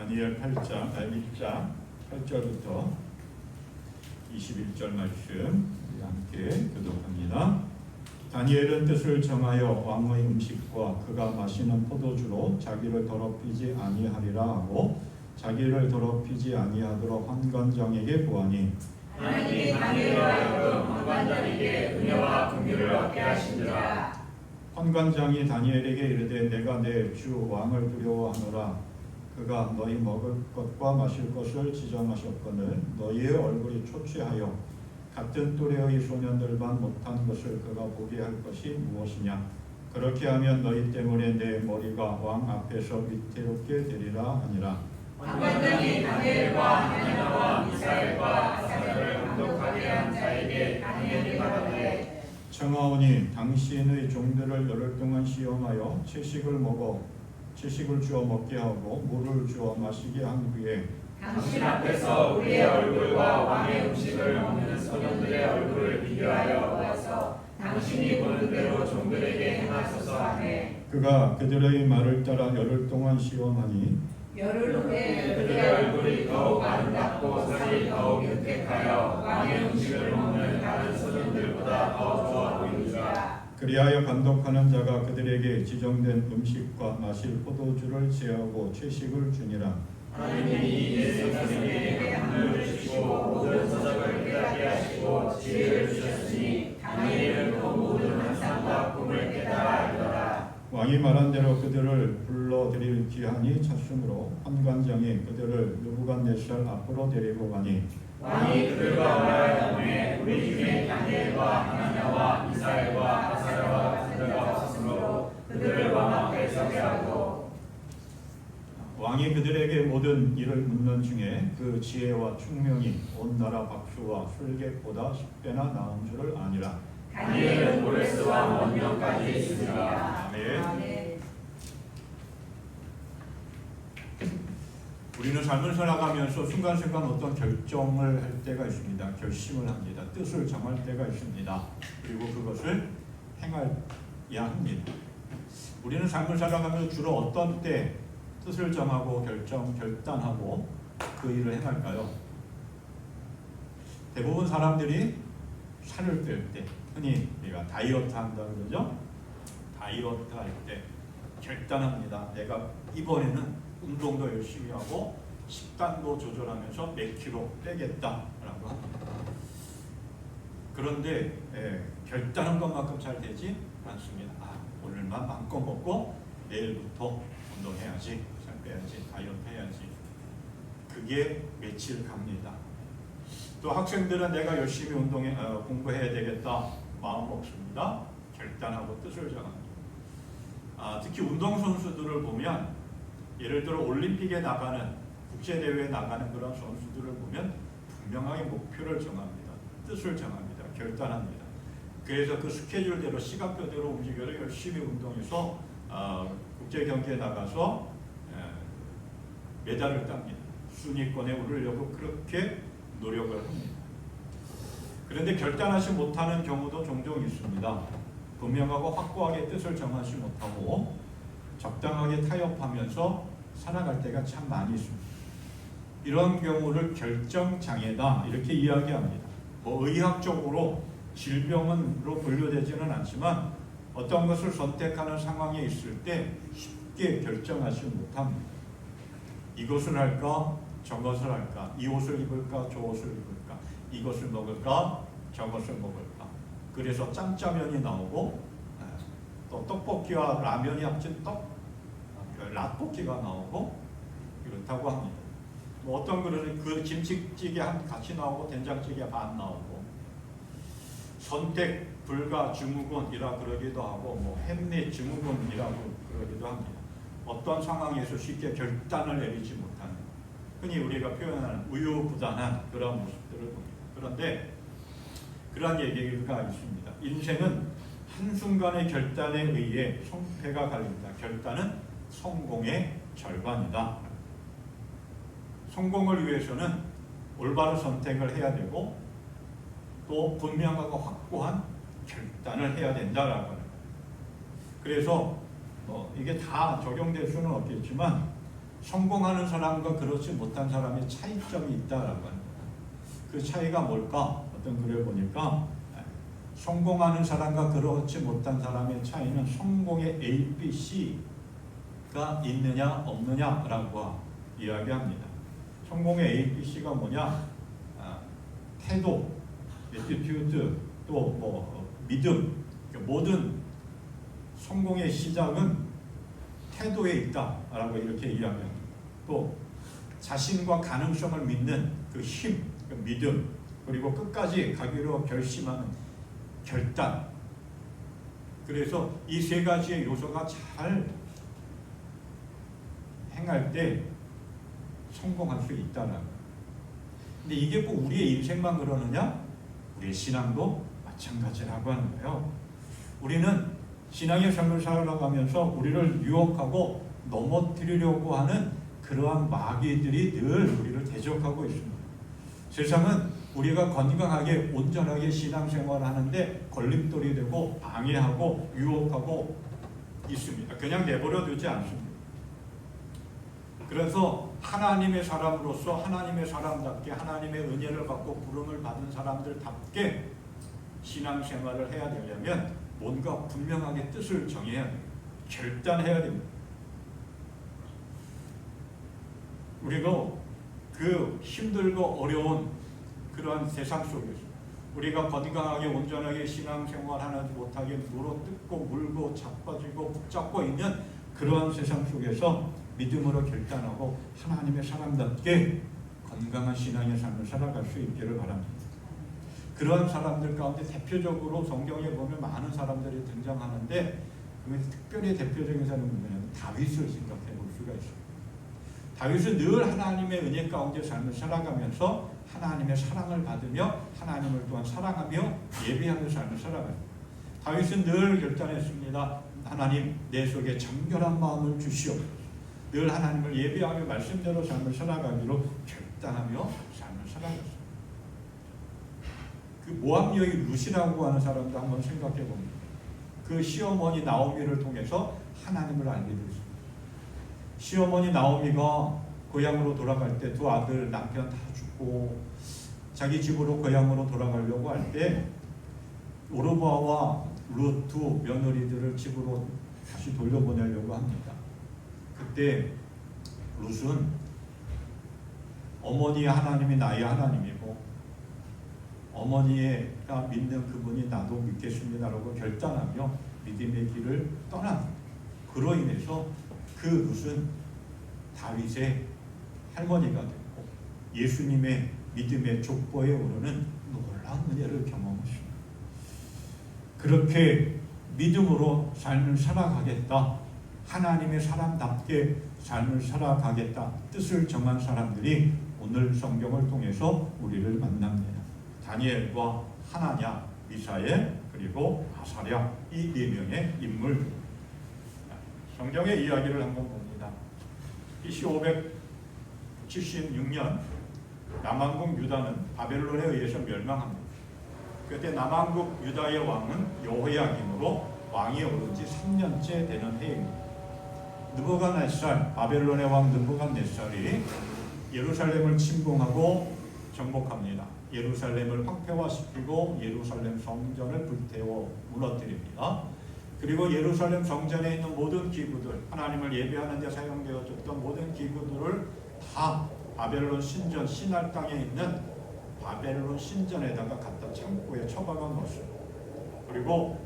다니엘 8장 8절부터 21절 말씀 우리 함께 교독합니다. 다니엘은 뜻을 정하여 왕의 음식과 그가 마시는 포도주로 자기를 더럽히지 아니하리라 하고 자기를 더럽히지 아니하도록 환관장에게 구하니 하나님이 다니엘로 하여금 환관장에게 은혜와 긍휼을 얻게 하시니라. 환관장이 다니엘에게 이르되 내가 내 주 왕을 두려워하노라. 그가 너희 먹을 것과 마실 것을 지정하셨거늘 너희의 얼굴이 초췌하여 같은 또래의 소년들만 못한 것을 그가 보게 할 것이 무엇이냐. 그렇게 하면 너희 때문에 내 머리가 왕 앞에서 위태롭게 되리라 하니라. 환관장이 다니엘과 하나냐와 미사엘과 아사랴를 감독하게 한 자에게 다니엘이 말하되 청하오니 당신의 종들을 열흘 동안 시험하여 채식을 주어 먹게 하고 물을 주어 마시게 한 후에 당신 앞에서 우리의 얼굴과 왕의 음식을 먹는 소년들의 얼굴을 비교하여 보아서 당신이 보는 대로 종들에게 행하소서 하네. 그가 그들의 말을 따라 열흘 동안 시험하니 열흘 후에 그들의 얼굴이 더욱 아름답고 살이 더욱 윤택하여 왕의 음식을 먹는 다른 소년들보다 더 좋아 보이니라. 그리하여 감독하는 자가 그들에게 지정된 음식과 마실 포도주를 제하고 채식을 주니라. 하나님이 예수 그리스도에게 하늘을 주시고 모든 서적을 깨닫게 하시고 지혜를 주셨으니 다니엘은 그 모든 환상과 꿈을 깨달아 알더라. 왕이 말한 대로 그들을 불러들일 기한이 찼으므로 환관장이 그들을 느부갓네살 앞으로 데리고 가니 왕이 그들과 말하였으되 우리 중에 다니엘과 하나냐와 미사엘과 아사랴와 그들과 없었으므로 그들을 왕 앞에 서게 하고 왕이 그들에게 모든 일을 묻는 중에 그 지혜와 총명이 온 나라 박수와 술객보다 10배나 나은 줄을 아니라. 다니엘은 고레스와 원명까지 있으리라. 아멘. 우리는 삶을 살아가면서 순간순간 어떤 결정을 할 때가 있습니다. 결심을 합니다. 뜻을 정할 때가 있습니다. 그리고 그것을 행해야 합니다. 우리는 삶을 살아가면서 주로 어떤 때 뜻을 정하고 결단하고 그 일을 행할까요? 대부분 사람들이 살을 뺄 때, 흔히 우리가 다이어트 한다 그러죠? 다이어트 할 때 결단합니다. 내가 이번에는 운동도 열심히 하고 식단도 조절하면서 몇 킬로 빼겠다라고 합니다. 그런데 결단한 것만큼 잘 되지 않습니다. 오늘만 마음껏 먹고 내일부터 운동해야지, 살 빼야지, 다이어트 해야지. 그게 며칠 갑니다. 또 학생들은 내가 열심히 공부해야 되겠다 마음 먹습니다. 결단하고 뜻을 정합니다. 특히 운동선수들을 보면 예를 들어 올림픽에 나가는 국제대회에 나가는 그런 선수들을 보면 분명하게 목표를 정합니다. 뜻을 정합니다. 결단합니다. 그래서 그 스케줄대로 시간표대로 움직여서 열심히 운동해서 국제 경기에 나가서 메달을 땁니다. 순위권에 오르려고 그렇게 노력을 합니다. 그런데 결단하지 못하는 경우도 종종 있습니다. 분명하고 확고하게 뜻을 정하지 못하고 적당하게 타협하면서 살아갈 때가 참 많이 있습니다. 이런 경우를 결정장애다 이렇게 이야기합니다. 의학적으로 질병으로 분류되지는 않지만 어떤 것을 선택하는 상황에 있을 때 쉽게 결정하지 못합니다. 이것을 할까 저것을 할까, 이 옷을 입을까 저 옷을 입을까, 이것을 먹을까 저것을 먹을까. 그래서 짬짜면이 나오고 또 떡볶이와 라면이 합친 라볶이가 나오고 이렇다고 합니다. 어떤 그릇은 그 김치찌개 같이 나오고 된장찌개 반 나오고 선택 불가 증후군이라 그러기도 하고 햄릿 증후군이라고 그러기도 합니다. 어떤 상황에서 쉽게 결단을 내리지 못하는, 흔히 우리가 표현하는 우유부단한 그런 모습들을 봅니다. 그런데 그런 얘기가 있습니다. 인생은 한순간의 결단에 의해 성패가 갈린다. 결단은 성공의 절반이다. 성공을 위해서는 올바른 선택을 해야 되고 또 분명하고 확고한 결단을 해야 된다라고 합니다. 그래서 이게 다 적용될 수는 없겠지만 성공하는 사람과 그렇지 못한 사람의 차이점이 있다라고 하는 거예요. 그 차이가 뭘까? 어떤 글을 보니까 성공하는 사람과 그렇지 못한 사람의 차이는 성공의 A, B, C가 있느냐 없느냐라고 이야기합니다. 성공의 A, B, C가 뭐냐? 태도, attitude, 또 믿음. 모든 성공의 시작은 태도에 있다라고 이렇게 이야기합니다. 또 자신과 가능성을 믿는 그 힘, 그 믿음, 그리고 끝까지 가기로 결심하는 결단. 그래서 이 세 가지의 요소가 잘 행할 때 성공할 수 있다는 거예요. 근데 이게 꼭 우리의 인생만 그러느냐? 우리의 신앙도 마찬가지라고 하는 거예요. 우리는 신앙의 삶을 살아가면서 우리를 유혹하고 넘어뜨리려고 하는 그러한 마귀들이 늘 우리를 대적하고 있습니다. 세상은 우리가 건강하게 온전하게 신앙생활을 하는데 걸림돌이 되고 방해하고 유혹하고 있습니다. 그냥 내버려 두지 않습니다. 그래서 하나님의 사람으로서 하나님의 사람답게 하나님의 은혜를 받고 부름을 받은 사람들답게 신앙생활을 해야 되려면 뭔가 분명하게 뜻을 정해야 됩니다. 결단해야 됩니다. 우리가 그 힘들고 어려운 그러한 세상 속에서 우리가 건강하게 온전하게 신앙생활하지 못하게 물어뜯고 물고 자빠지고 붙잡고 있는 그러한 세상 속에서 믿음으로 결단하고 하나님의 사람답게 건강한 신앙의 삶을 살아갈 수 있기를 바랍니다. 그러한 사람들 가운데 대표적으로 성경에 보면 많은 사람들이 등장하는데 그 특별히 대표적인 사람은 누구냐면 다윗을 생각해 볼 수가 있습니다. 다윗은 늘 하나님의 은혜 가운데 삶을 살아가면서 하나님의 사랑을 받으며 하나님을 또한 사랑하며 예배하는 삶을 살아가요. 다윗은 늘 결단했습니다. 하나님 내 속에 정결한 마음을 주시옵소서. 늘 하나님을 예배하며 말씀대로 삶을 살아가기로 결단하며 삶을 살아갔어요. 그 모압 여인 룻이라고 하는 사람도 한번 생각해 봅니다. 그 시어머니 나오미를 통해서 하나님을 알게 됐습니다. 시어머니 나오미가 고향으로 돌아갈 때 두 아들 남편 다 죽고 자기 집으로 고향으로 돌아가려고 할 때 오르바와 룻 두 며느리들을 집으로 다시 돌려보내려고 합니다. 그때 룻은 어머니의 하나님이 나의 하나님이고 어머니가 믿는 그분이 나도 믿겠습니다라고 결단하며 믿음의 길을 떠납니다. 그로 인해서 그 룻은 다윗의 할머니가 됐고 예수님의 믿음의 족보에 오르는 놀라운 은혜를 경험했습니다. 그렇게 믿음으로 삶을 살아가겠다. 하나님의 사람답게 삶을 살아가겠다. 뜻을 정한 사람들이 오늘 성경을 통해서 우리를 만납니다. 다니엘과 하나냐, 미사엘, 그리고 아사랴 이 네 명의 인물. 성경의 이야기를 한번 봅니다. BC 576년 남왕국 유다는 바벨론에 의해서 멸망합니다. 그때 남왕국 유다의 왕은 여호야김으로 왕이 오른 지 3년째 되는 해입니다. 느부갓네살, 바벨론의 왕 느부갓네살이 예루살렘을 침공하고 정복합니다. 예루살렘을 황폐화시키고 예루살렘 성전을 불태워 무너뜨립니다. 그리고 예루살렘 성전에 있는 모든 기구들, 하나님을 예배하는 데 사용되어졌던 모든 기구들을 다 바벨론 신전, 신할 땅에 있는 바벨론 신전에다가 갖다 창고에 처박아 놓습니다. 그리고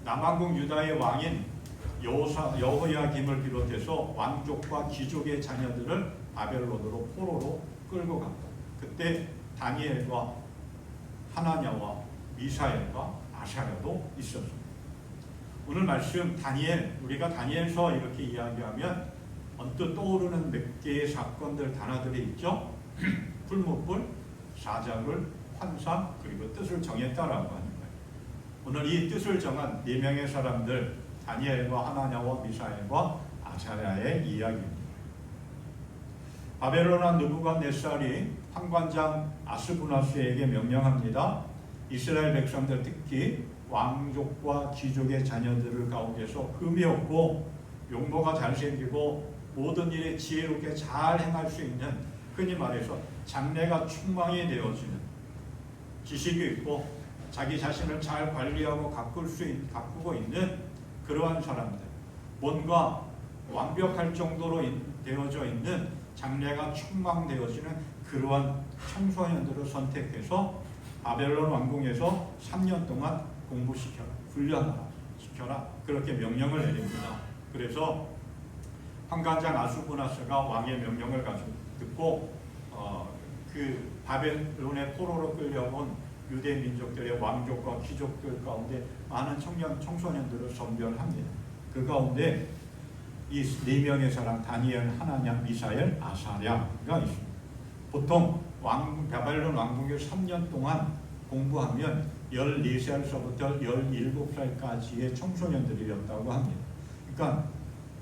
남왕국 유다의 왕인 여호야김을 비롯해서 왕족과 귀족의 자녀들을 바벨론으로 포로로 끌고 갑니다. 그때 다니엘과 하나냐와 미사엘과 아사랴도 있었습니다. 오늘 말씀 다니엘, 우리가 다니엘서 이렇게 이야기하면 언뜻 떠오르는 몇 개의 사건들 단어들이 있죠. 풀무불, 사자굴, 환상, 그리고 뜻을 정했다라고 하는 거예요. 오늘 이 뜻을 정한 네 명의 사람들 다니엘과 하나냐와 미사엘과 아사랴의 이야기입니다. 바벨론 왕 느부갓네살이 황관장 아스부나스에게 명령합니다. 이스라엘 백성들 특히 왕족과 귀족의 자녀들을 가운데서 흠이 없고 용모가 잘생기고 모든 일에 지혜롭게 잘 행할 수 있는, 흔히 말해서 장래가 충만이 되어지는 지식이 있고 자기 자신을 잘 관리하고 가꾸고 있는 그러한 사람들, 뭔가 완벽할 정도로 되어져 있는 장래가 충만되어지는 그러한 청소년들을 선택해서 바벨론 왕궁에서 3년 동안 공부시켜라, 훈련시켜라, 그렇게 명령을 내립니다. 그래서 환관장 아수부나스가 왕의 명령을 듣고 그 바벨론의 포로로 끌려온 유대 민족들의 왕족과 귀족들 가운데 많은 청소년들을 선별합니다. 그 가운데 이 4명의 사람 다니엘, 하나냐, 미사엘, 아사랴가 있습니다. 보통 바벨론 왕궁에 3년 동안 공부하면 14살서부터 17살까지의 청소년들이었다고 합니다. 그러니까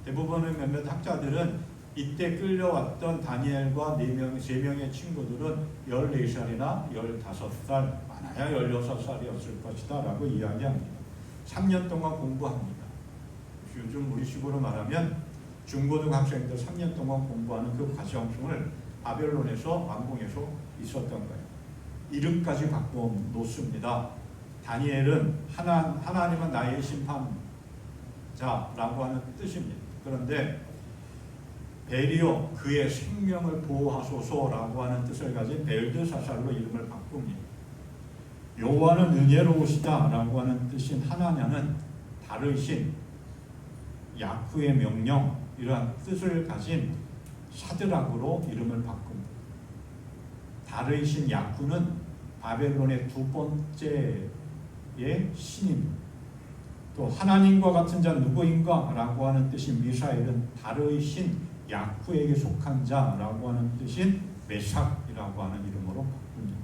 대부분의 몇몇 학자들은 이때 끌려왔던 다니엘과 3명의 친구들은 14살이나 15살, 많아야 16살이었을 것이다 라고 이야기합니다. 3년 동안 공부합니다. 요즘 우리식으로 말하면 중고등학생들 3년 동안 공부하는 그 과정을 바벨론에서 왕궁에서 있었던 거예요. 이름까지 바꿔 놓습니다. 다니엘은 하나님은 나의 심판자라고 하는 뜻입니다. 그런데 베리오, 그의 생명을 보호하소서라고 하는 뜻을 가진 벨드사살로 이름을 바꿉니다. 여호와는 은혜로우시다라고 하는 뜻인 하나냐는 다르신, 야쿠의 명령, 이러한 뜻을 가진 사드락으로 이름을 바꿉니다. 다르신 야쿠는 바벨론의 2번째의 신입니다. 또 하나님과 같은 자 누구인가 라고 하는 뜻인 미사엘은 다르신 야쿠에게 속한 자라고 하는 뜻인 메삭이라고 하는 이름으로 바꿉니다.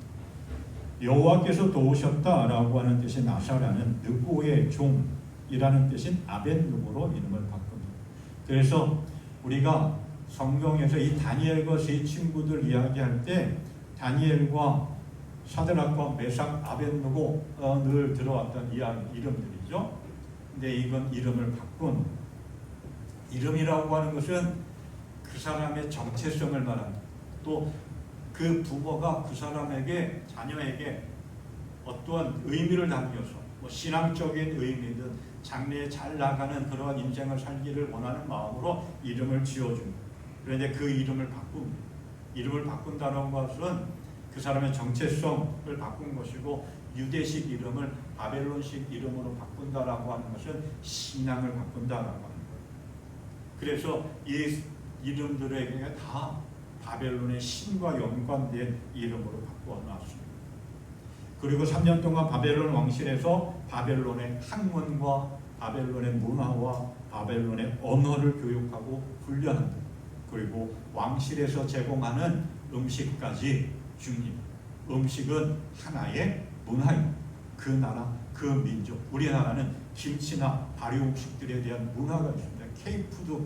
여호와께서 도우셨다라고 하는 뜻인 아사랴는 느고의 종이라는 뜻인 아벳누고로 이름을 바꿉니다. 그래서 우리가 성경에서 이 다니엘과 세 친구들 이야기할 때 다니엘과 사드락과 메삭, 아벳누고 늘 들어왔던 이름들이죠. 근데 이건 이름을 바꾼, 이름이라고 하는 것은 그 사람의 정체성을 말합니다. 또 그 부모가 그 사람에게, 자녀에게 어떠한 의미를 담겨서 신앙적인 의미든 장래에 잘 나가는 그러한 인생을 살기를 원하는 마음으로 이름을 지어줍니다. 그런데 그 이름을 바꿉니다. 이름을 바꾼다는 것은 그 사람의 정체성을 바꾼 것이고, 유대식 이름을 바벨론식 이름으로 바꾼다라고 하는 것은 신앙을 바꾼다라고 하는 거예요. 그래서 이 이름들에게 다 바벨론의 신과 연관된 이름으로 바꿔놨습니다. 그리고 3년 동안 바벨론 왕실에서 바벨론의 학문과 바벨론의 문화와 바벨론의 언어를 교육하고 훈련합니다. 그리고 왕실에서 제공하는 음식까지 줍니다. 음식은 하나의 문화입니다. 그 나라, 그 민족, 우리나라는 김치나 발효 음식들에 대한 문화가 있습니다. K푸드,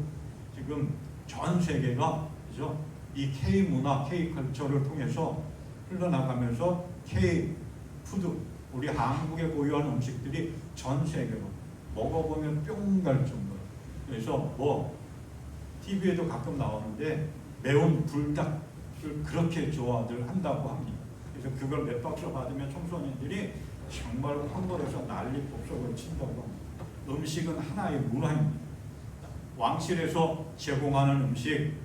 지금 전 세계가, 그죠? 이 K문화, K컬처를 통해서 흘러나가면서 K푸드, 우리 한국에 보유한 음식들이 전 세계로 먹어보면 뿅 갈 정도로. 그래서 TV에도 가끔 나오는데 매운 불닭을 그렇게 좋아들 한다고 합니다. 그래서 그걸 몇 박스 받으면 청소년들이 정말 황홀해서 난리 폭석을 친다고 합니다. 음식은 하나의 문화입니다. 왕실에서 제공하는 음식,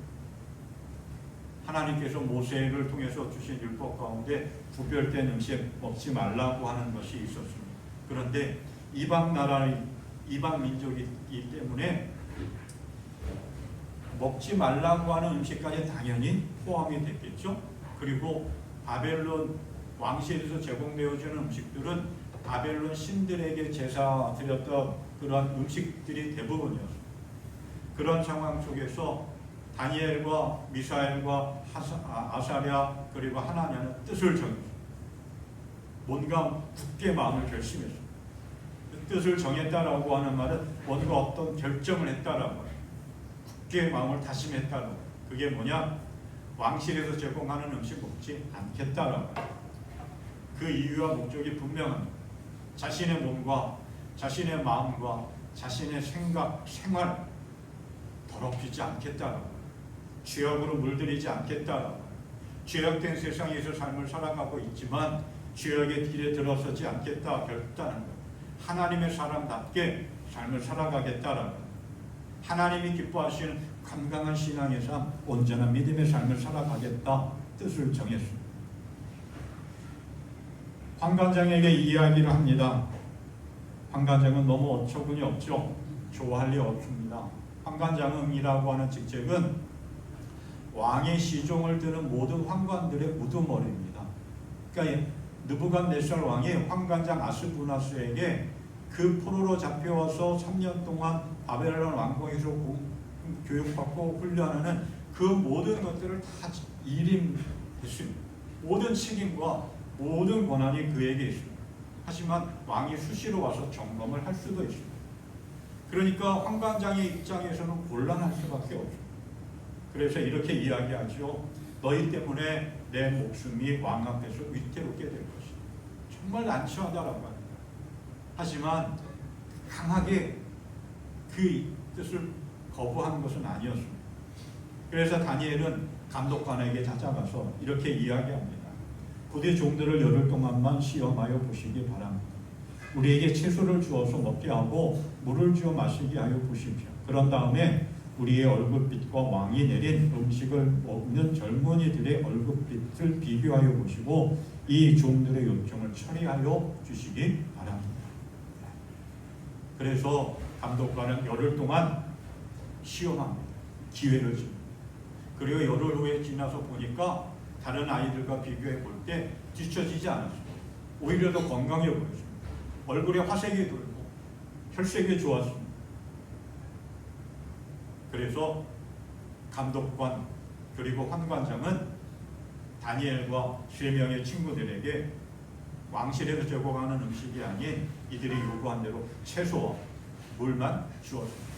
하나님께서 모세를 통해서 주신 율법 가운데 구별된 음식 먹지 말라고 하는 것이 있었습니다. 그런데 이방 민족이기 때문에 먹지 말라고 하는 음식까지 당연히 포함이 됐겠죠. 그리고 바벨론 왕실에서 제공되어지는 음식들은 바벨론 신들에게 제사 드렸던 그러한 음식들이 대부분이었습니다. 그런 상황 속에서 다니엘과 미사엘과 아사랴 그리고 하나냐는 뜻을 정했습니다. 뭔가 굳게 마음을 결심했습니다. 그 뜻을 정했다라고 하는 말은 뭔가 어떤 결정을 했다라고 해요. 굳게 마음을 다짐했다라고 해요. 그게 뭐냐? 왕실에서 제공하는 음식 먹지 않겠다라고 해요. 그 이유와 목적이 분명합니다. 자신의 몸과 자신의 마음과 자신의 생각, 생활 더 더럽히지 않겠다라고, 죄악으로 물들이지 않겠다라고, 죄악된 세상에서 삶을 살아가고 있지만 죄악의 길에 들어서지 않겠다 결단한 것. 하나님의 사람답게 삶을 살아가겠다라고, 하나님이 기뻐하시는 건강한 신앙의 삶, 온전한 믿음의 삶을 살아가겠다 뜻을 정했습니다. 환관장에게 이야기를 합니다. 환관장은 너무 어처구니 없죠. 좋아할 리 없습니다. 환관장이라고 하는 직책은 왕의 시종을 드는 모든 환관들의 우두머리입니다. 그러니까 느부갓네살 왕이 환관장 아스부나스에게 그 포로로 잡혀와서 3년 동안 바벨론 왕궁에서 교육받고 훈련하는 그 모든 것들을 다 일임했습니다. 모든 책임과 모든 권한이 그에게 있습니다. 하지만 왕이 수시로 와서 점검을 할 수도 있습니다. 그러니까 환관장의 입장에서는 곤란할 수밖에 없습니다. 그래서 이렇게 이야기하죠. 너희 때문에 내 목숨이 왕 앞에서 위태롭게 될 것이다. 정말 난처하다라고 합니다. 하지만 강하게 그 뜻을 거부한 것은 아니었습니다. 그래서 다니엘은 감독관에게 찾아가서 이렇게 이야기합니다. 부대 종들을 열흘 동안만 시험하여 보시기 바랍니다. 우리에게 채소를 주어서 먹게 하고 물을 주어 마시게 하여 보십시오. 그런 다음에 우리의 얼굴빛과 왕이 내린 음식을 먹는 젊은이들의 얼굴빛을 비교하여 보시고 이 종들의 요청을 처리하여 주시기 바랍니다. 그래서 감독관은 열흘 동안 시험합니다. 기회를 줍니다. 그리고 열흘 후에 지나서 보니까 다른 아이들과 비교해 볼 때 뒤처지지 않았습니다. 오히려 더 건강해 보였습니다. 얼굴에 화색이 돌고 혈색이 좋았습니다. 그래서 감독관 그리고 환관장은 다니엘과 3명의 친구들에게 왕실에서 제공하는 음식이 아닌 이들이 요구한 대로 채소와 물만 주었습니다.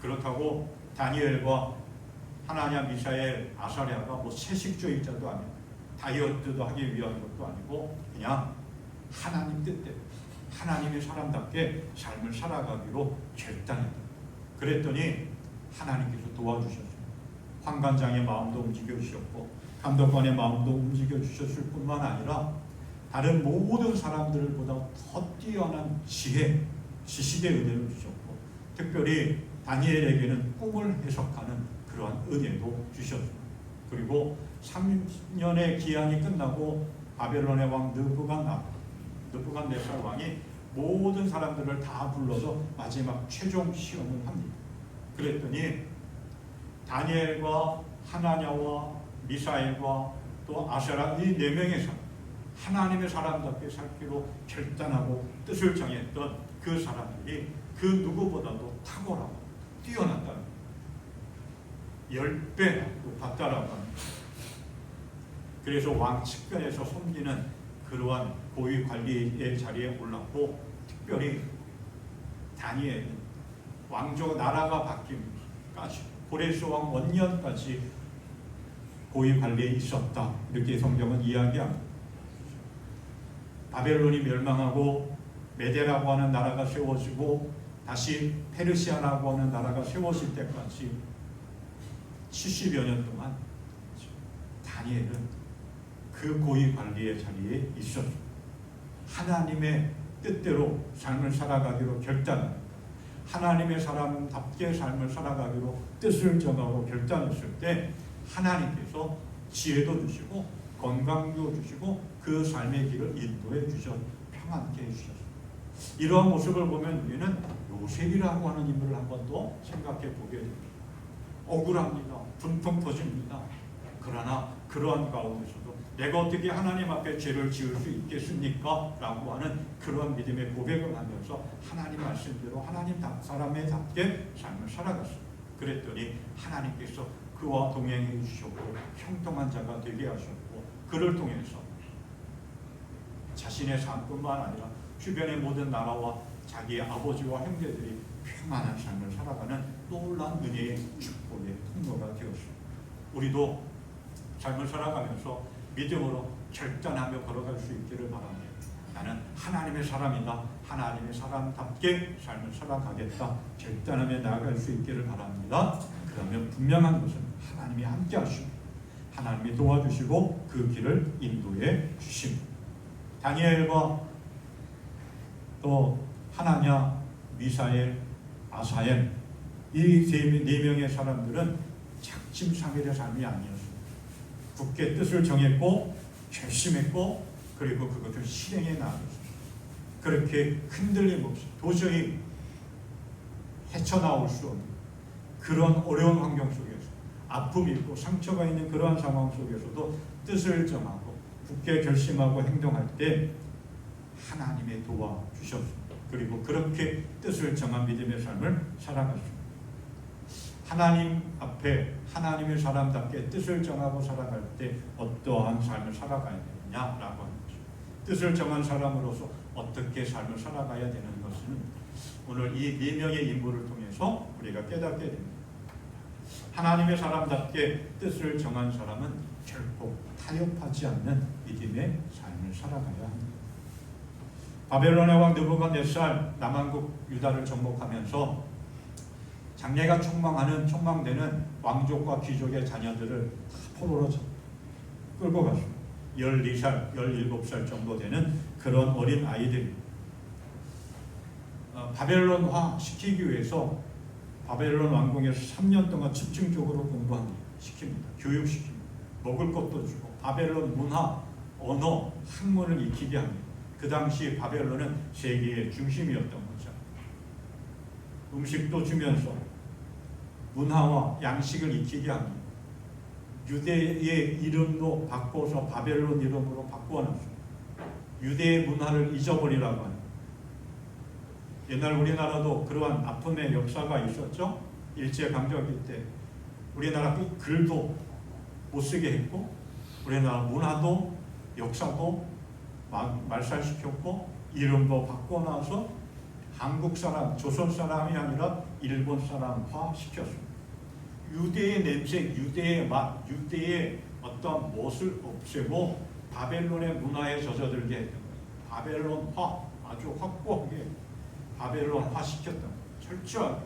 그렇다고 다니엘과 하나냐, 미사엘, 아사랴가 뭐 채식주의자도 아니고 다이어트도 하기 위한 것도 아니고 그냥 하나님 뜻대로 하나님의 사람답게 삶을 살아가기로 결단했다. 그랬더니 하나님께서 도와주셨습니다. 환관장의 마음도 움직여주셨고 감독관의 마음도 움직여주셨을 뿐만 아니라 다른 모든 사람들보다 더 뛰어난 지혜, 지식의 은혜를 주셨고 특별히 다니엘에게는 꿈을 해석하는 그러한 은혜도 주셨습니다. 그리고 3년의 기한이 끝나고 바벨론의 왕 느부갓네살 왕이 모든 사람들을 다 불러서 마지막 최종 시험을 합니다. 그랬더니 다니엘과 하나냐와 미사엘과 또 아세라 이 4명의 사람, 하나님의 사람답게 살기로 결단하고 뜻을 정했던 그 사람들이 그 누구보다도 탁월하고 뛰어났다는 10배 높았다라고 합니다. 그래서 왕 측근에서 섬기는 그러한 고위 관리의 자리에 올랐고 특별히 다니엘은 왕조 나라가 바뀌기까지 고레스 왕 원년까지 고위 관리에 있었다. 이렇게 성경은 이야기합니다. 바벨론이 멸망하고 메데라고 하는 나라가 세워지고 다시 페르시아라고 하는 나라가 세워질 때까지 70여 년 동안 다니엘은 그 고위 관리의 자리에 있었습니다. 하나님의 뜻대로 삶을 살아가기로 결단합니다. 하나님의 사람답게 삶을 살아가기로 뜻을 정하고 결단했을 때 하나님께서 지혜도 주시고 건강도 주시고 그 삶의 길을 인도해 주셔 평안케 해주셨습니다. 이러한 모습을 보면 우리는 요셉이라고 하는 인물을 한 번 더 생각해 보게 됩니다. 억울합니다. 분통 터집니다. 그러나 그러한 가운데서도 내가 어떻게 하나님 앞에 죄를 지을 수 있겠습니까? 라고 하는 그러한 믿음의 고백을 하면서 하나님 말씀대로 하나님 사람의 답게 삶을 살아갔습니다. 그랬더니 하나님께서 그와 동행해 주셨고 형통한 자가 되게 하셨고 그를 통해서 자신의 삶뿐만 아니라 주변의 모든 나라와 자기의 아버지와 형제들이 평안한 삶을 살아가는 놀라운 은혜의 축복의 통로가 되었습니다. 우리도 삶을 살아가면서 믿음으로 결단하며 걸어갈 수 있기를 바랍니다. 나는 하나님의 사람이다. 하나님의 사람답게 삶을 살아가겠다. 결단하며 나아갈 수 있기를 바랍니다. 그러면 분명한 것은 하나님이 함께 하시고 하나님이 도와주시고 그 길을 인도해 주십니다. 다니엘과 또 하나냐, 미사엘, 아사엘 이 네 명의 사람들은 작심삼일의 삶이 아니었습니다. 굳게 뜻을 정했고 결심했고 그리고 그것을 실행해 나갔습니다. 그렇게 흔들림 없이 도저히 헤쳐나올 수 없는 그런 어려운 환경 속에서 아픔이 있고 상처가 있는 그러한 상황 속에서도 뜻을 정하고 굳게 결심하고 행동할 때 하나님의 도와주셨습니다. 그리고 그렇게 뜻을 정한 믿음의 삶을 살아갔습니다. 하나님 앞에 하나님의 사람답게 뜻을 정하고 살아갈 때 어떠한 삶을 살아가야 되느냐라고 하는 거죠. 뜻을 정한 사람으로서 어떻게 삶을 살아가야 되는 것은 오늘 이 네 명의 인물을 통해서 우리가 깨닫게 됩니다. 하나님의 사람답게 뜻을 정한 사람은 결코 타협하지 않는 믿음의 삶을 살아가야 합니다. 바벨론의 왕 느부갓네살 남한국 유다를 정복하면서 장래가 촉망되는 왕족과 귀족의 자녀들을 포로로 끌고 갔습니다. 12살, 17살 정도 되는 그런 어린 아이들이 바벨론화 시키기 위해서 바벨론 왕궁에서 3년 동안 집중적으로 시킵니다. 교육시킵니다. 먹을 것도 주고 바벨론 문화, 언어, 학문을 익히게 합니다. 그 당시 바벨론은 세계의 중심이었던 거죠. 음식도 주면서 문화와 양식을 익히게 합니다. 유대의 이름도 바꿔서 바벨론 이름으로 바꾸어놨습니다. 유대의 문화를 잊어버리라고 합니다. 옛날 우리나라도 그러한 아픔의 역사가 있었죠. 일제강점기 때 우리나라 글도 못 쓰게 했고 우리나라 문화도 역사도 말살시켰고 이름도 바꿔놔서 한국 사람, 조선 사람이 아니라 일본 사람화 시켰습니다. 유대의 냄새, 유대의 맛, 유대의 어떤 멋을 없애고 바벨론의 문화에 젖어들게 했던 거예요. 바벨론화, 아주 확고하게 바벨론화 시켰던 거예요. 철저하게.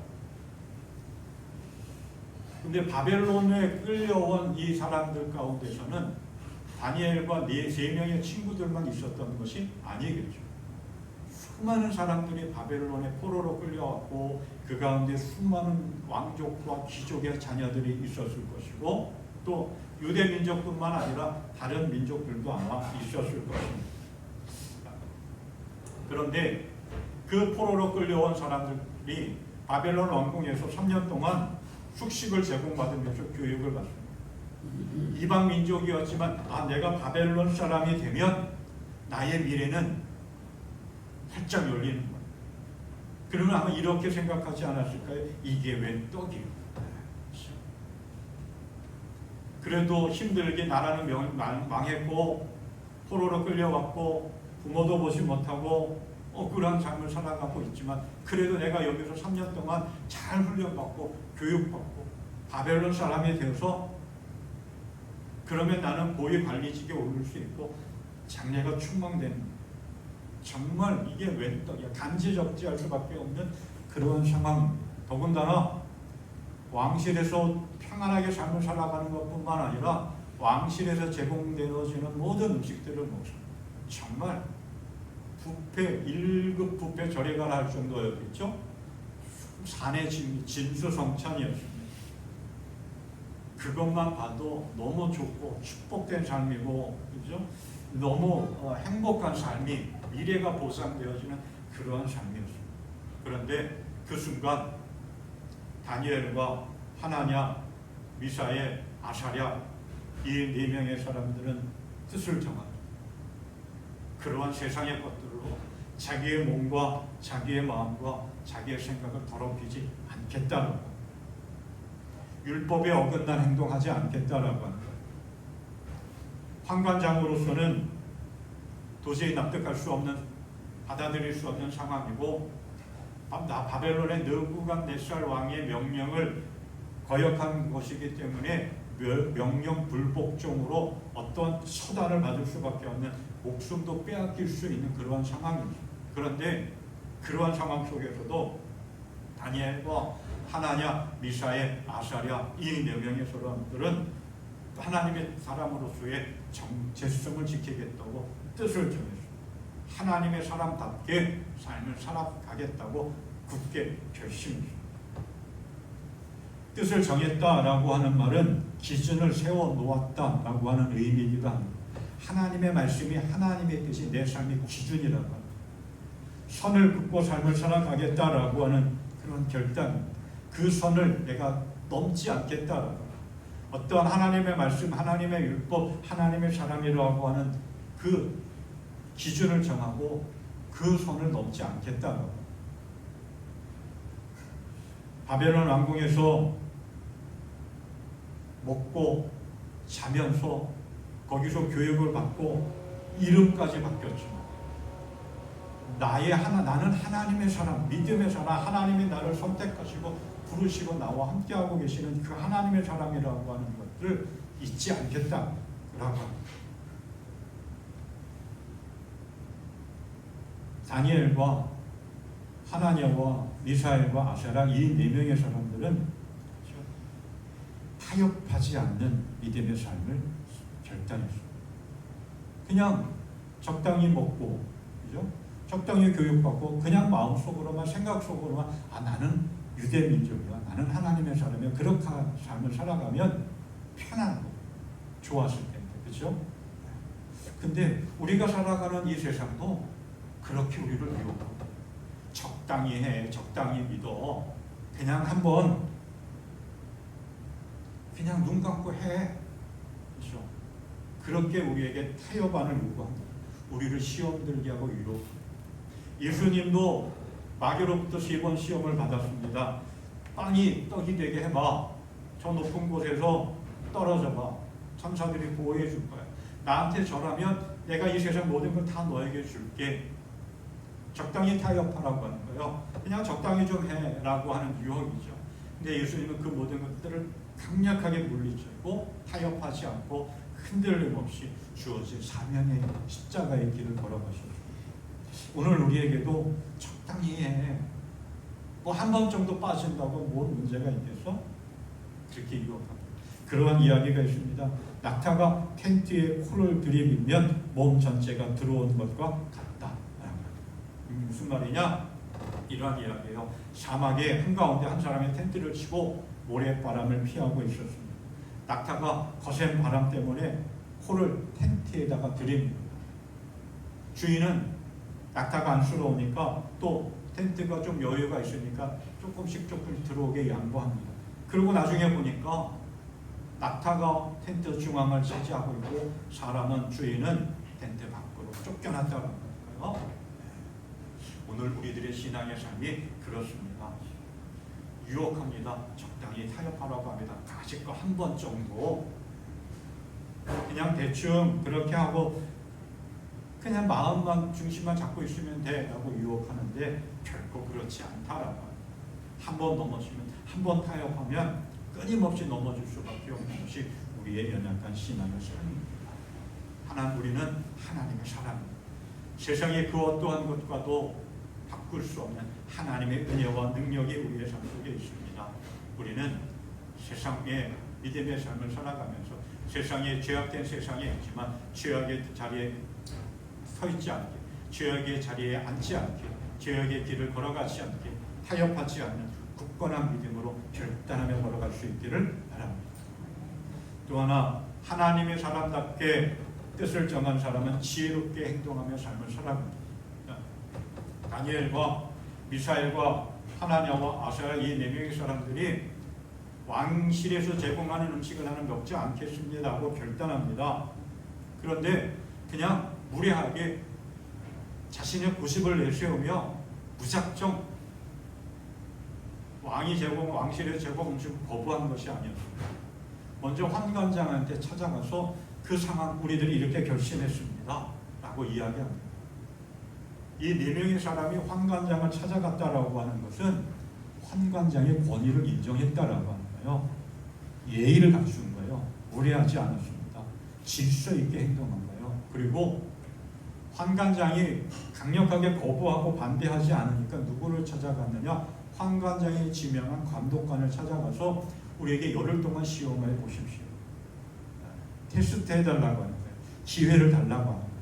근데 바벨론에 끌려온 이 사람들 가운데서는 다니엘과 세 명의 친구들만 있었던 것이 아니겠죠. 수많은 사람들이 바벨론의 포로로 끌려왔고 그 가운데 수많은 왕족과 귀족의 자녀들이 있었을 것이고 또 유대 민족뿐만 아니라 다른 민족들도 아마 있었을 것입니다. 그런데 그 포로로 끌려온 사람들이 바벨론 왕궁에서 3년 동안 숙식을 제공받으면서 교육을 받습니다. 이방 민족이었지만 내가 바벨론 사람이 되면 나의 미래는 활짝 열리는 거예요. 그러면 아마 이렇게 생각하지 않았을까요? 이게 웬 떡이에요. 그래도 힘들게 나라는 망했고 포로로 끌려왔고 부모도 보지 못하고 억울한 삶을 살아가고 있지만 그래도 내가 여기서 3년 동안 잘 훈련받고 교육받고 바벨론 사람이 되어서 그러면 나는 고위 관리직에 오를 수 있고 장래가 충망되는 정말 이게 웬 떡이야. 간지적지할 수밖에 없는 그런 상황. 더군다나 왕실에서 평안하게 삶을 살아가는 것뿐만 아니라 왕실에서 제공되어지는 모든 음식들을 먹습니다. 정말 뷔페 1급 뷔페 저리가라 할 정도였겠죠. 산의 진수성찬이었습니다. 그것만 봐도 너무 좋고 축복된 삶이고 그죠? 너무 행복한 삶이 미래가 보상되어지는 그러한 삶이었습니다. 그런데 그 순간 다니엘과 하나냐, 미사엘, 아사랴 이 네 명의 사람들은 뜻을 정합니다. 그러한 세상의 것들로 자기의 몸과 자기의 마음과 자기의 생각을 더럽히지 않겠다는 것. 율법에 어긋난 행동하지 않겠다라고 하는 거예요. 환관장으로서는 도저히 납득할 수 없는, 받아들일 수 없는 상황이고 바벨론의 느부갓네살 왕의 명령을 거역한 것이기 때문에 명령 불복종으로 어떤 처단을 받을 수밖에 없는, 목숨도 빼앗길 수 있는 그러한 상황이죠. 그런데 그러한 상황 속에서도 다니엘과 하나냐, 미사엘, 아사랴 이 4명의 사람들은 하나님의 사람으로서의 정체성을 지키겠다고 뜻을 정했습니다. 하나님의 사람답게 삶을 살아가겠다고 굳게 결심했습니다. 뜻을 정했다라고 하는 말은 기준을 세워놓았다라고 하는 의미이기도 합니다. 하나님의 말씀이, 하나님의 뜻이 내 삶의 기준이라고 합니다. 선을 긋고 삶을 살아가겠다라고 하는 그런 결단, 그 선을 내가 넘지 않겠다라고, 어떠한 하나님의 말씀, 하나님의 율법, 하나님의 사람이라고 하는 그 기준을 정하고 그 선을 넘지 않겠다라고. 바벨론 왕궁에서 먹고 자면서 거기서 교육을 받고 이름까지 바뀌었죠. 나는 하나님의 사람, 믿음의 사람, 하나님이 나를 선택하시고 부르시고 나와 함께하고 계시는 그 하나님의 사람이라고 하는 것을 잊지 않겠다라고 합니다. 다니엘과 하나냐와 미사엘과 아사랴 이 4명의 사람들은 타협하지 않는 믿음의 삶을 결단했습니다. 그냥 적당히 먹고, 그죠? 적당히 교육받고 그냥 마음속으로만, 생각 속으로만, 나는 유대 민족이야, 나는 하나님의 사람이야, 그렇게 삶을 살아가면 편하고 좋았을 텐데, 그렇죠? 근데 우리가 살아가는 이 세상도 그렇게 우리를 유혹하고, 적당히 해, 적당히 믿어, 그냥 한번 그냥 눈 감고 해, 그렇죠? 그렇게 우리에게 타협안을 요구합니다. 우리를 시험 들게 하고 유혹합니다. 예수님도 마귀로부터 3번 시험을 받았습니다. 빵이 떡이 되게 해봐. 저 높은 곳에서 떨어져봐. 천사들이 보호해 줄 거야. 나한테 절하면 내가 이 세상 모든 걸 다 너에게 줄게. 적당히 타협하라고 하는 거예요. 그냥 적당히 좀 해라고 하는 유혹이죠. 근데 예수님은 그 모든 것들을 강력하게 물리치고 타협하지 않고 흔들림 없이 주어진 사명의 십자가의 길을 걸어가셨습니다. 오늘 우리에게도 적당히 해. 뭐 한 번 정도 빠진다고 뭔 문제가 있겠어? 그렇게 유혹합니다. 그러한 이야기가 있습니다. 낙타가 텐트에 코를 들이밀면 몸 전체가 들어온 것과 같다. 무슨 말이냐? 이러한 이야기예요. 사막의 한가운데 한 사람이 텐트를 치고 모래바람을 피하고 있었습니다. 낙타가 거센 바람 때문에 코를 텐트에다가 들입니다. 주인은 낙타가 안쓰러우니까 또 텐트가 좀 여유가 있으니까 조금씩 들어오게 양보합니다. 그리고 나중에 보니까 낙타가 텐트 중앙을 차지하고 있고 사람은, 주인은 텐트 밖으로 쫓겨났다는 거예요. 오늘 우리들의 신앙의 삶이 그렇습니다. 유혹합니다. 적당히 타협하라고 합니다. 가질 거 한 번 정도 그냥 대충 그렇게 하고 그냥 마음만 중심만 잡고 있으면 돼 라고 유혹하는데 결코 그렇지 않다라고. 한 번 넘어지면, 한 번 타협하면 끊임없이 넘어질 수밖에 없는 것이 우리의 연약한 신앙의 삶입니다. 우리는 하나님의 사람입니다. 세상의 그 어떠한 것과도 바꿀 수 없는 하나님의 은혜와 능력이 우리의 삶 속에 있습니다. 우리는 세상의 믿음의 삶을 살아가면서 세상에, 죄악된 세상에 있지만 죄악의 자리에 서 있지 않게, 죄악의 자리에 앉지 않게, 죄악의 길을 걸어가지 않게, 타협하지 않는 굳건한 믿음으로 결단하며 걸어갈 수 있기를 바랍니다. 또 하나, 하나님의 사람답게 뜻을 정한 사람은 지혜롭게 행동하며 삶을 살아갑니다. 다니엘과 미사엘과 하나냐와 아사랴 이 4명의 사람들이 왕실에서 제공하는 음식을 나는 먹지 않겠습니다 하고 결단합니다. 그런데 그냥 무례하게 자신의 고집을 내세우며 무작정 왕실의 제공 음식을 거부한 것이 아니었습니다. 먼저 환관장한테 찾아가서 그 상황 우리들이 이렇게 결심했습니다 라고 이야기합니다. 이 4명의 사람이 환관장을 찾아갔다라고 하는 것은 환관장의 권위를 인정했다라고 하는 거예요. 예의를 갖춘 거예요. 무례하지 않았습니다. 질서 있게 행동한 거예요. 그리고 환관장이 강력하게 거부하고 반대하지 않으니까 누구를 찾아갔느냐? 환관장이 지명한 감독관을 찾아가서 우리에게 열흘 동안 시험해 보십시오. 테스트 해달라고 하는 거예요. 기회를 달라고 하는 거예요.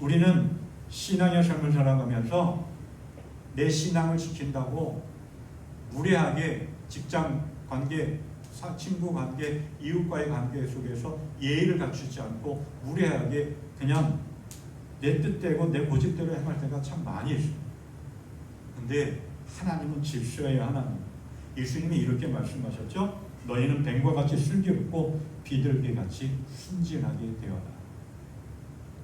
우리는 신앙의 삶을 살아가면서 내 신앙을 지킨다고 무례하게 직장 관계, 친구 관계, 이웃과의 관계 속에서 예의를 갖추지 않고 무례하게 그냥 내 뜻대로 내 고집대로 행할 때가 참 많이 있습니다. 근데 하나님은 질서의 하나님. 예수님이 이렇게 말씀하셨죠. 너희는 뱀과 같이 슬기롭고 비둘기같이 순진하게 되어라.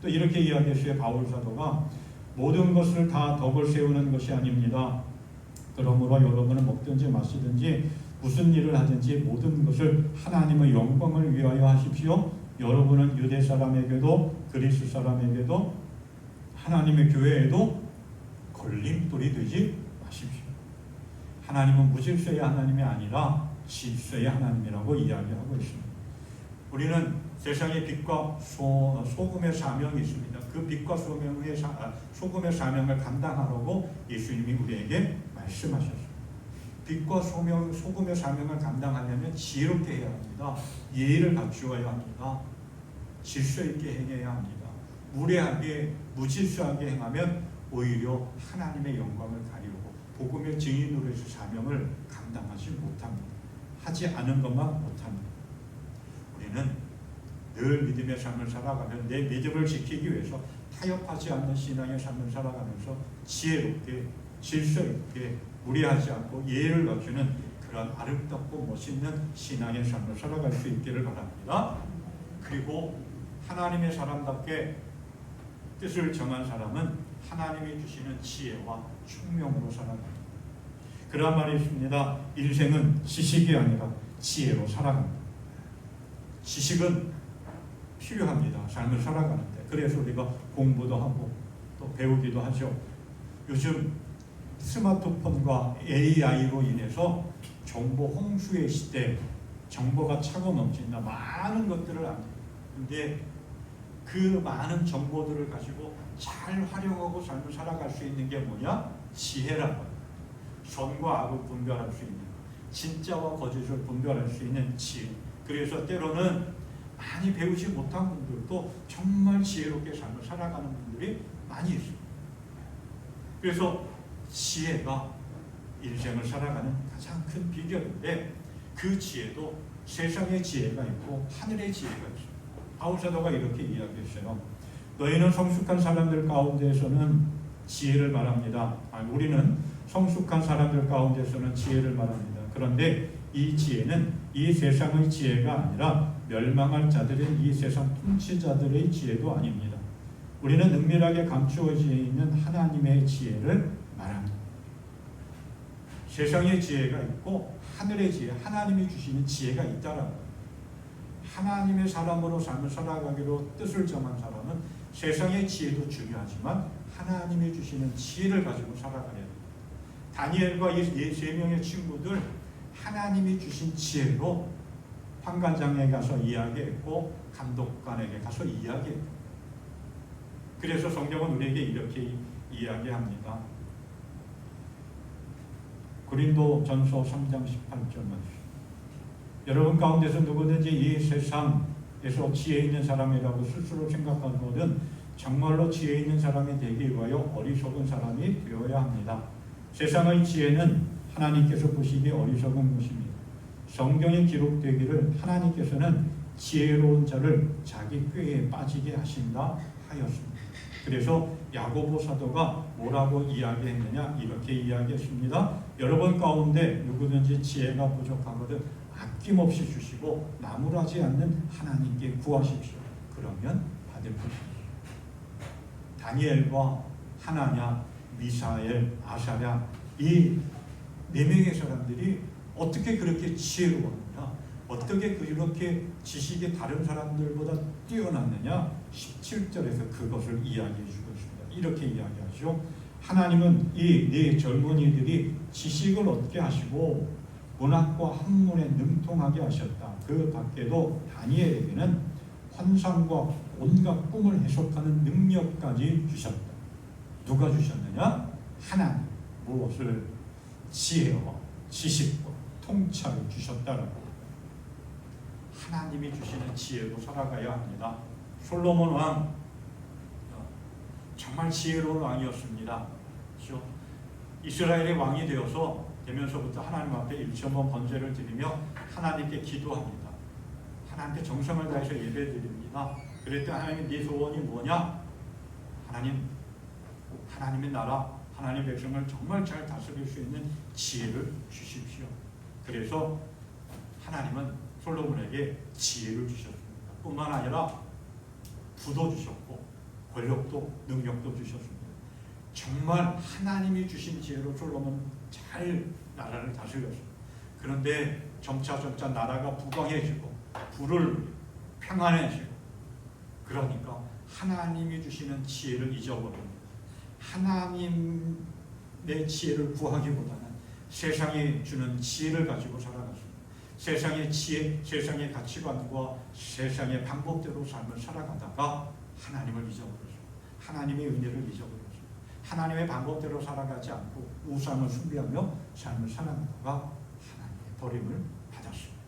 또 이렇게 이야기했어요. 바울 사도가 모든 것을 다 덕을 세우는 것이 아닙니다. 그러므로 여러분은 먹든지 마시든지 무슨 일을 하든지 모든 것을 하나님의 영광을 위하여 하십시오. 여러분은 유대 사람에게도 그리스 사람에게도 하나님의 교회에도 걸림돌이 되지 마십시오. 하나님은 무질서의 하나님이 아니라 질서의 하나님이라고 이야기하고 있습니다. 우리는 세상의 빛과 소금의 사명이 있습니다. 그 빛과 소금의 사명을 감당하라고 예수님이 우리에게 말씀하셨습니다. 빛과 소금의 사명을 감당하려면 지혜롭게 해야 합니다. 예의를 갖추어야 합니다. 질서 있게 행해야 합니다. 무례하게 무질서하게 행하면 오히려 하나님의 영광을 가리우고 복음의 증인으로 해서 사명을 감당하지 못합니다. 하지 않은 것만 못합니다. 우리는 늘 믿음의 삶을 살아가면 내 믿음을 지키기 위해서 타협하지 않는 신앙의 삶을 살아가면서 지혜롭게 질서 있게 무례하지 않고 예의를 갖추는 그런 아름답고 멋있는 신앙의 삶을 살아갈 수 있기를 바랍니다. 그리고 하나님의 사람답게 뜻을 정한 사람은 하나님이 주시는 지혜와 총명으로 살아갑니다. 그런 말이 있습니다. 인생은 지식이 아니라 지혜로 살아갑니다. 지식은 필요합니다. 삶을 살아가는데. 그래서 우리가 공부도 하고 또 배우기도 하죠. 요즘 스마트폰과 AI로 인해서 정보 홍수의 시대, 정보가 차고 넘친다. 많은 것들을 압니다. 근데 그 많은 정보들을 가지고 잘 활용하고 삶을 살아갈 수 있는 게 뭐냐? 지혜라고 합니다. 선과 악을 분별할 수 있는, 진짜와 거짓을 분별할 수 있는 지혜. 그래서 때로는 많이 배우지 못한 분들도 정말 지혜롭게 삶을 살아가는 분들이 많이 있습니다. 그래서 지혜가 인생을 살아가는 가장 큰 비결인데 그 지혜도 세상의 지혜가 있고 하늘의 지혜가 있습니다. 바울 사도가 이렇게 이야기했어요. 너희는 성숙한 사람들 가운데서는 지혜를 말합니다. 우리는 성숙한 사람들 가운데서는 지혜를 말합니다. 그런데 이 지혜는 이 세상의 지혜가 아니라 멸망할 자들인 이 세상 통치자들의 지혜도 아닙니다. 우리는 은밀하게 감추어져 있는 하나님의 지혜를 말합니다. 세상의 지혜가 있고 하늘의 지혜, 하나님이 주시는 지혜가 있다라는 거예요. 하나님의 사람으로 삶을 살아가기로 뜻을 정한 사람은 세상의 지혜도 중요하지만 하나님이 주시는 지혜를 가지고 살아가야 됩니다. 다니엘과 이 세 명의 친구들 하나님이 주신 지혜로 환관장에 가서 이야기했고 감독관에게 가서 이야기했고, 그래서 성경은 우리에게 이렇게 이야기합니다. 고린도전서 3장 18절 말씀. 여러분 가운데서 누구든지 이 세상에서 지혜 있는 사람이라고 스스로 생각하거든 정말로 지혜 있는 사람이 되기 위하여 어리석은 사람이 되어야 합니다. 세상의 지혜는 하나님께서 보시기에 어리석은 것입니다. 성경에 기록되기를 하나님께서는 지혜로운 자를 자기 꾀에 빠지게 하신다 하였습니다. 그래서 야고보 사도가 뭐라고 이야기했느냐, 이렇게 이야기했습니다. 여러분 가운데 누구든지 지혜가 부족하거든 아낌없이 주시고 나무라지 않는 하나님께 구하십시오. 그러면 받을 것입니다. 다니엘과 하나냐, 미사엘, 아사랴 이 네 명의 사람들이 어떻게 그렇게 지혜로웠느냐, 어떻게 그렇게 지식이 다른 사람들보다 뛰어났느냐, 17절에서 그것을 이야기해 주고 있습니다. 이렇게 이야기하죠. 하나님은 이 네 젊은이들이 지식을 얻게 하시고 문학과 학문에 능통하게 하셨다. 그 밖에도 다니엘에게는 환상과 온갖 꿈을 해석하는 능력까지 주셨다. 누가 주셨느냐? 하나님. 무엇을? 지혜와 지식과 통찰을 주셨다라고. 하나님이 주시는 지혜로 살아가야 합니다. 솔로몬 왕 정말 지혜로운 왕이었습니다. 그렇죠? 이스라엘의 왕이 되면서부터 하나님 앞에 1,000번 번제를 드리며 하나님께 기도합니다. 하나님께 정성을 다해서 예배드립니다. 그랬더니 하나님, 네 소원이 뭐냐? 하나님의 나라, 하나님의 백성을 정말 잘 다스릴 수 있는 지혜를 주십시오. 그래서 하나님은 솔로몬에게 지혜를 주셨습니다. 뿐만 아니라 부도 주셨고 권력도 능력도 주셨습니다. 정말 하나님이 주신 지혜로 솔로몬 잘 나라를 다스렸습니다. 그런데 점차 나라가 부강해지고 부를 평안해지고 그러니까 하나님이 주시는 지혜를 잊어버립니다. 하나님의 지혜를 구하기보다는 세상이 주는 지혜를 가지고 살아갔습니다. 세상의 지혜, 세상의 가치관과 세상의 방법대로 삶을 살아가다가 하나님을 잊어버렸습니다. 하나님의 은혜를 잊어버렸습니다. 하나님의 방법대로 살아가지 않고 우상을 숭배하며 삶을 살아가다가 하나님의 버림을 받았습니다.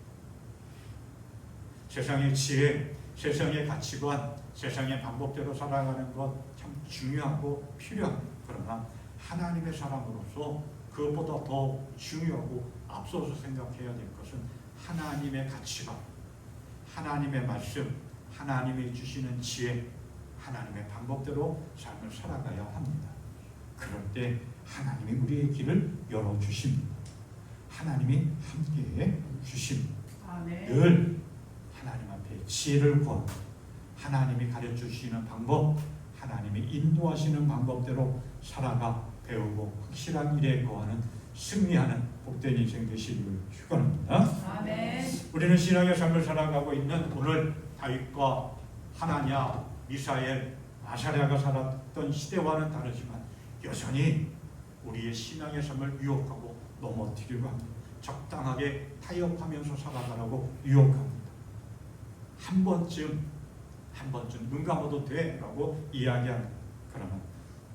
세상의 지혜, 세상의 가치관, 세상의 방법대로 살아가는 것 참 중요하고 필요합니다. 그러나 하나님의 사람으로서 그것보다 더 중요하고 앞서서 생각해야 될 것은 하나님의 가치관, 하나님의 말씀, 하나님이 주시는 지혜, 하나님의 방법대로 삶을 살아가야 합니다. 그럴 때 하나님이 우리의 길을 열어주십니다. 하나님이 함께해 주십니다. 늘 하나님 앞에 지혜를 구하고 하나님이 가르쳐주시는 방법, 하나님이 인도하시는 방법대로 살아가 배우고 확실한 일에 거하는 승리하는 복된 인생 되시기를 축원합니다. 아멘. 우리는 신앙의 삶을 살아가고 있는 오늘 다윗과 하나냐, 미사엘, 아사랴가 살았던 시대와는 다르지만 여전히 우리의 신앙의 삶을 유혹하고 넘어뜨리고 합니다. 적당하게 타협하면서 살아가라고 유혹합니다. 한 번쯤 눈 감아도 돼 라고 이야기합니다. 그러면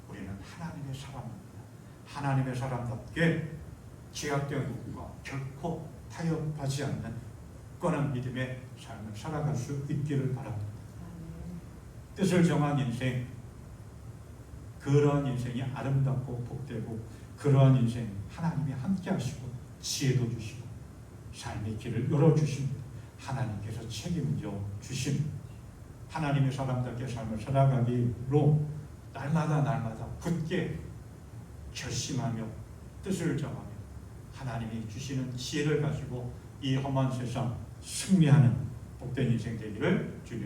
우리는 하나님의 사람입니다. 하나님의 사람답게 제약된 것과 결코 타협하지 않는 굳건한 믿음의 삶을 살아갈 수 있기를 바랍니다. 뜻을 정한 인생, 그러한 인생이 아름답고 복되고 그러한 인생 하나님이 함께 하시고 지혜도 주시고 삶의 길을 열어주십니다. 하나님께서 책임져 주십니다. 하나님의 사람답게 삶을 살아가기로 날마다 굳게 결심하며 뜻을 정하며 하나님이 주시는 지혜를 가지고 이 험한 세상 승리하는 복된 인생 되기를 주님